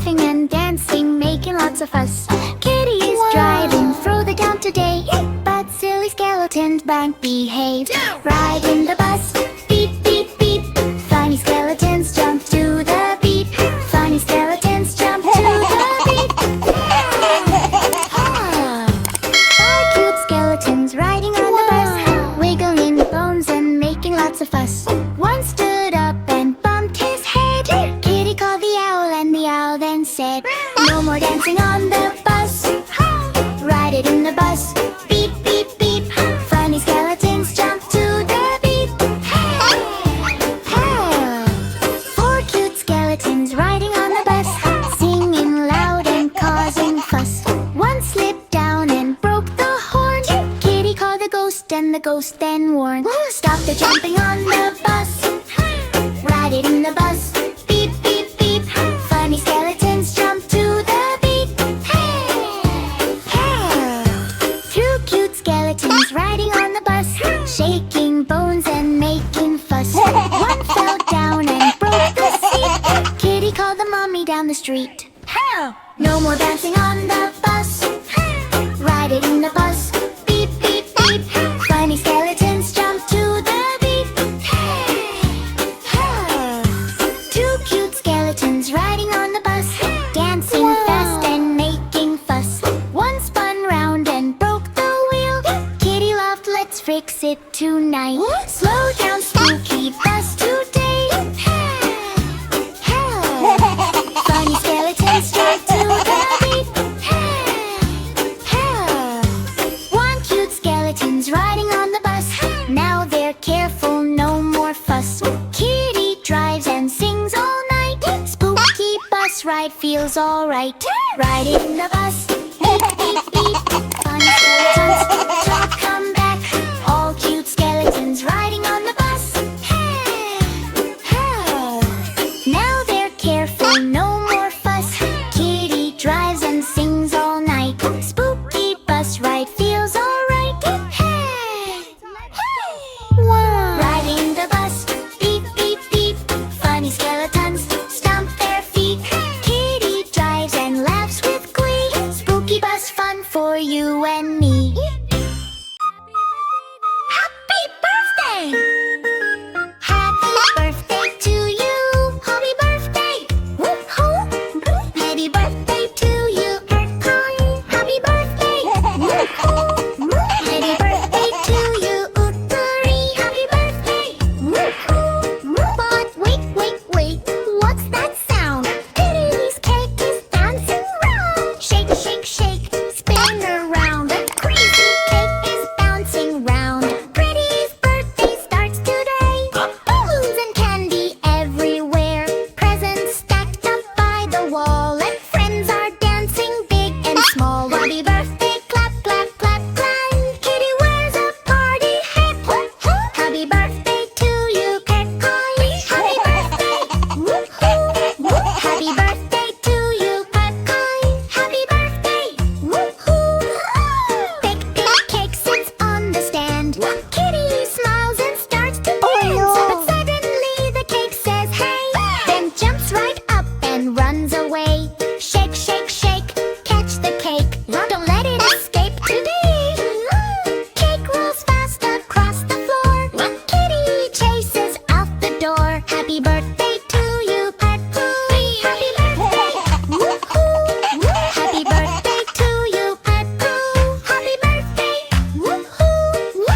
laughing and dancing, making lots of fuss. Kitty is driving through the town today, but silly skeletons won't behave. Ride in the bus, beep, beep, beep. Funny skeletons jump to the beat. Funny skeletons jump to the beat. Five cute skeletons riding on the bus, wiggling bones and making lots of fuss. One stood up and bumped his head. Kitty called the owl and the owl then said, "No more dancing on the bus. Ride it in the bus, beep, beep, beep. Funny skeletons jump to the beat." Four cute skeletons riding on the bus, singing loud and causing fuss. One slipped down and broke the horn. Kitty called the ghost and the ghost then warned, "Stop the jumping on the bus. Ride it in the bus, beep, beep, beep. Funny skeletons jump to the beat." Two cute skeletons riding on the bus, shaking bones and making fuss. One fell down and broke the seat. Kitty called the mommy down the street. "No more dancing on the bus. Ride it in the bus, beep, beep, beep. Funny skeletons jump to the beat." Two cute skeletons riding on the bus, dancing fast and making fuss. One spun round and broke the wheel. Kitty laughed, "Let's fix it tonight. Slow down, spooky bus today." Funny skeletons jump to the beat. One cute skeleton's riding on the bus. Now they're careful, no more fuss. Kitty drives and sings all night. Spooky bus ride feels alright. Ride in the bus, beep, beep, beep. Funny skeletons, talk, come back. All cute skeletons riding on the bus. Now they're careful, no more fuss. Kitty drives and sings all night. Spooky bus ride feels alright. Riding the bus, beep, beep, beep. Funny skeletons stomp their feet. Kitty drives and laughs with glee. Spooky bus fun for you and me. Happy birthday! Happy birthday to you. Happy birthday! Woo-hoo! Happy birthday to you. Happy birthday! Woo-hoo! Happy birthday to you. Ooh-three. Happy birthday! Woo-hoo! But wait, wait, wait. What's that sound? Kitty's cake is dancing round. Shake, shake, shake. Spin around. The crazy cake is bouncing round. Pretty's birthday starts today. Balloons and candy everywhere. Presents stacked up by the wall. And friends are dancing big and small. Happy birthday, clap, clap, clap, clap. Kitty wears a party hat. Happy birthday to you, catchy. Happy birthday. Woo-hoo. Happy birthday to you, catchy. Happy birthday. Woo-hoo. Big, big cake sits on the stand. Kitty smiles and starts to dance. But suddenly the cake says hey, then jumps right up and runs away. Shake, shake, shake, catch the cake. Don't let it escape today. Cake rolls fast across the floor. Kitty chases out the door. Happy birthday to you, Petru. Happy birthday. Woo-hoo. Happy birthday to you, Petru. Happy birthday. Woo-hoo.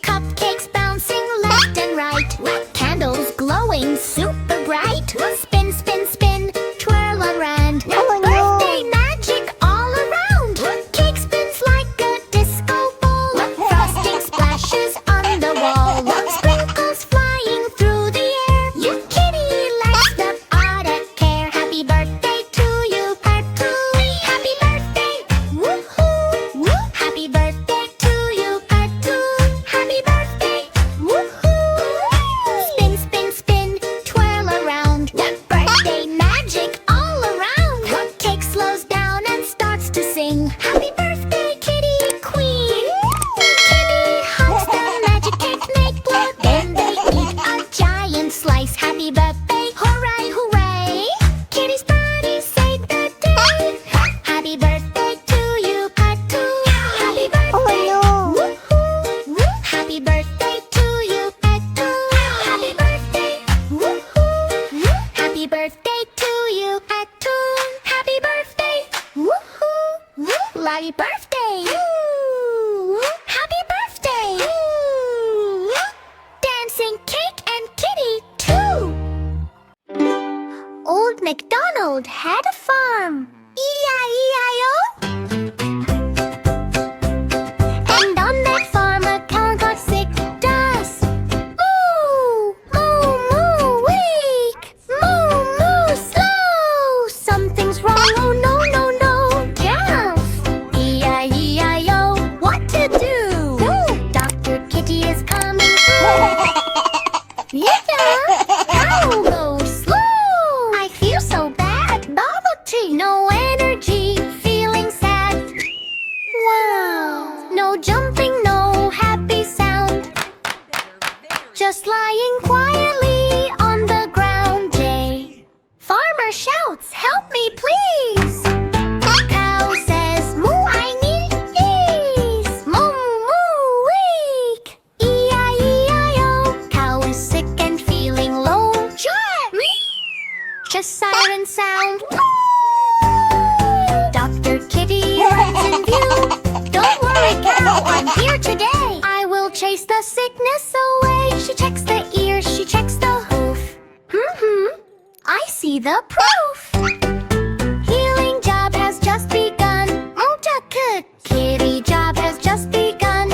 Cupcakes bouncing left and right. Candles glowing super bright. Spin, spin, spin, twirl around. Birthday magic all around. Cake spins like a disco ball. Frosting splashes on the wall. Sprinkles flying through the air. Kitty lights up out of care. Happy birthday to you, Petru. Happy birthday. Woo-hoo. Happy birthday to you, Petru. Happy birthday. Woo-hoo. Spin, spin, spin, twirl around. Birthday magic all around. Cake slows down and starts to sing. Happy birthday, Kitty Queen. Kitty hugs the magic cake make blood. Then they eat a giant slice. Happy birthday, hooray, hooray. Kitty's body saved the Happy birthday to you, Cartoon. Happy birthday. Oh no. Woohoo! Happy birthday to you, Cartoon. Happy birthday. Woohoo! Happy birthday to you, Cartoon. Happy birthday. Woohoo! Happy birthday. Happy birthday. Dancing cake and kitty too. Old MacDonald had a farm. E-I-E-I-O. And on that farm a cow got sick. Does moo, moo, moo, weak. Moo, moo, slow. Something's wrong. Oh no, no, no. Cows. E-I-E-I-O. What to do? Dr. Kitty is coming through. Yeah, cow goes slow. I feel so bad. Bubble tea. No energy. Feeling sad. Wow. No jumping, no happy sound. Just lying quietly on the ground. Jay. Farmer shouts, help me please. Cow says, moo, I need ease. Moo, moo, weak. E-I-E-I-O. Cow is sick and feeling low. Just siren sound. Dr. Kitty runs in view. Don't worry, cow, I'm here today. I will chase the sickness away. She checks the ears, she checks the hoof. I see the proof. Healing job has just begun. Good. Kitty job has just begun.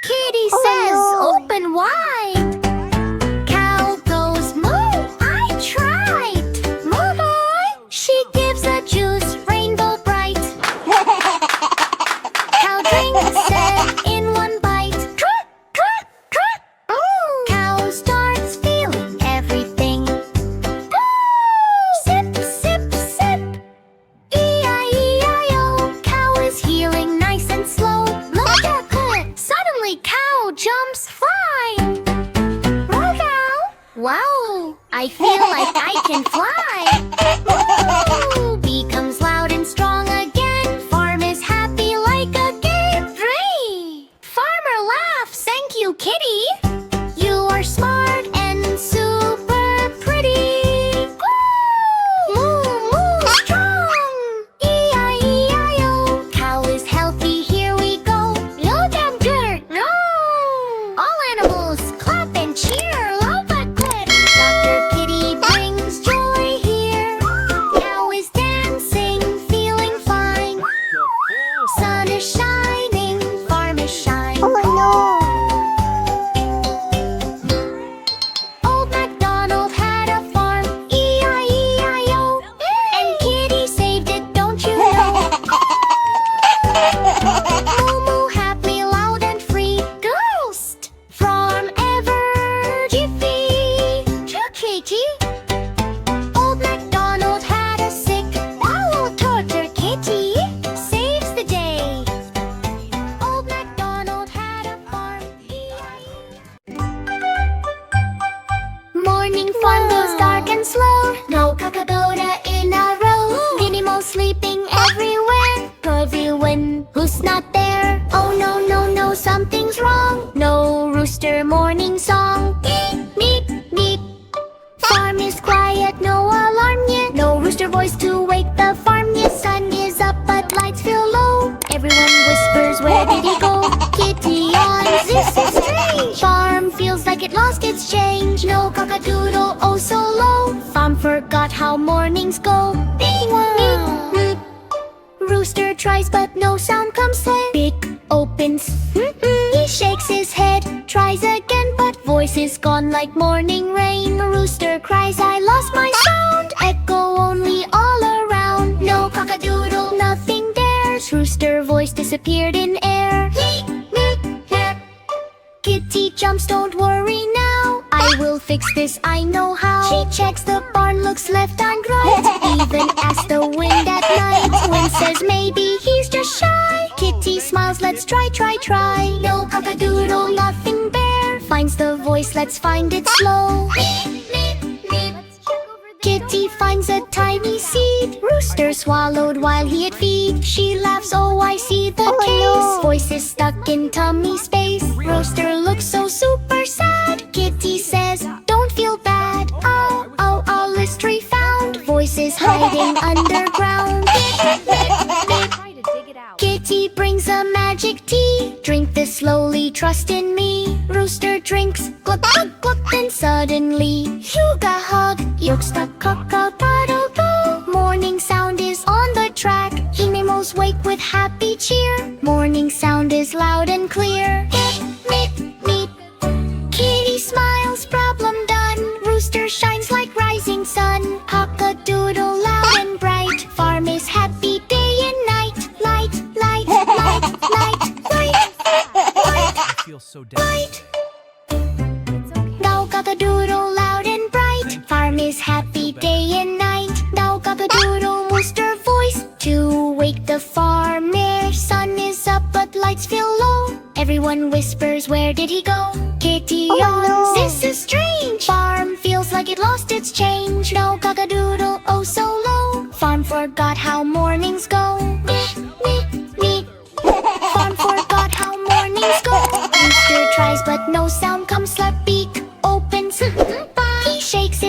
Kitty says, no. open wide. Cow goes, moo, I tried. Moo boy. She gives a juice, rainbow bright. Cow drinks it in one bite. Trot, trot, trot. Cow starts feeling everything. Sip, sip, sip. E-I-E-I-O. Cow is healing nice and slow. Look at it. Suddenly cow jumps flying. Wow, I feel like I can fly. Woo! Becomes loud and strong again. Farm is happy like a game. Three. Farmer laughs. Thank you, Kitty. You are smart and super pretty. Moo, moo, strong. E-I-E-I-O. Cow is healthy, here we go. No damn dirt, no. All animals clap and cheer. Love but quit. Dr. Kitty brings joy here. Cow is dancing, feeling fine. Sun is shining, farm is shining. Oh no. Old MacDonald had a farm, E-I-E-I-O. And Kitty saved it, don't you know? Moo moo happy, loud and free. Ghost from ever jiffy. Kitty. Old MacDonald had a sick. Oh, torture Kitty saves the day. Old MacDonald had a farm. E-I-E. Morning farm goes dark and slow. No kakaboda in a row. Animals sleeping everywhere. Everyone who's not there. Oh no, no, no, something's wrong. No rooster morning song. Meep, meep, meep. Farm is quiet, no alarm yet. No rooster voice to wake the farm yet. Sun is up, but lights feel low. Everyone whispers, where did he go? Kitty yawns, this is strange. Farm feels like it lost its change. No cockadoodle, oh so low. Farm forgot how mornings go. Beep, meep, meep. Rooster tries, but no sound comes then. Beak opens. He shakes his head, tries again, but voice is gone like morning rain. Rooster cries, I lost my sound. Echo only all around. No cockadoodle, nothing dares. Rooster voice disappeared in air. Kitty jumps, don't worry now. I will fix this, I know how. She checks the barn, looks left and right. Even asks the wind at night. Wind says maybe he's just shy. Kitty smiles, let's try, try, try. No cockadoodle, nothing bear. Finds the voice, let's find it slow. Kitty finds a tiny seed. Rooster swallowed while he ate feed. She laughs, oh I see the case. Voices stuck in tummy space. Rooster looks so super sad. Kitty says, don't feel bad. Oh, oh, a mystery found. Voices hiding underground. Kitty brings a magic tea. Drink this slowly, trust in me. Rooster drinks, gluck, gluck, gluck. Then suddenly, Huga hug. Yolk stuck, cock-a-doodle-doo. Morning sound is on the track. Animals wake with happy cheer. Morning sound is loud and clear. Meep, meep, meep. Kitty smiles, problem done. Rooster shines like rising sun. Cock-a-doodle loud and bright. Farm is happy day and night. Light, light, light, light, light, light. I feel so down. Light. Now cock-a-doodle loud and bright. Farm is happy day and night. Now cock-a-doodle rooster voice to wake the farmer. Sun is up but lights feel low. Everyone whispers, where did he go? Kitty yawns, this is strange. Farm feels like it lost its change. No cock-a-doodle, oh so low. Farm forgot how mornings go. Meep, Farm forgot how mornings go. Rooster tries but no sound comes. Slap beak opens. He shakes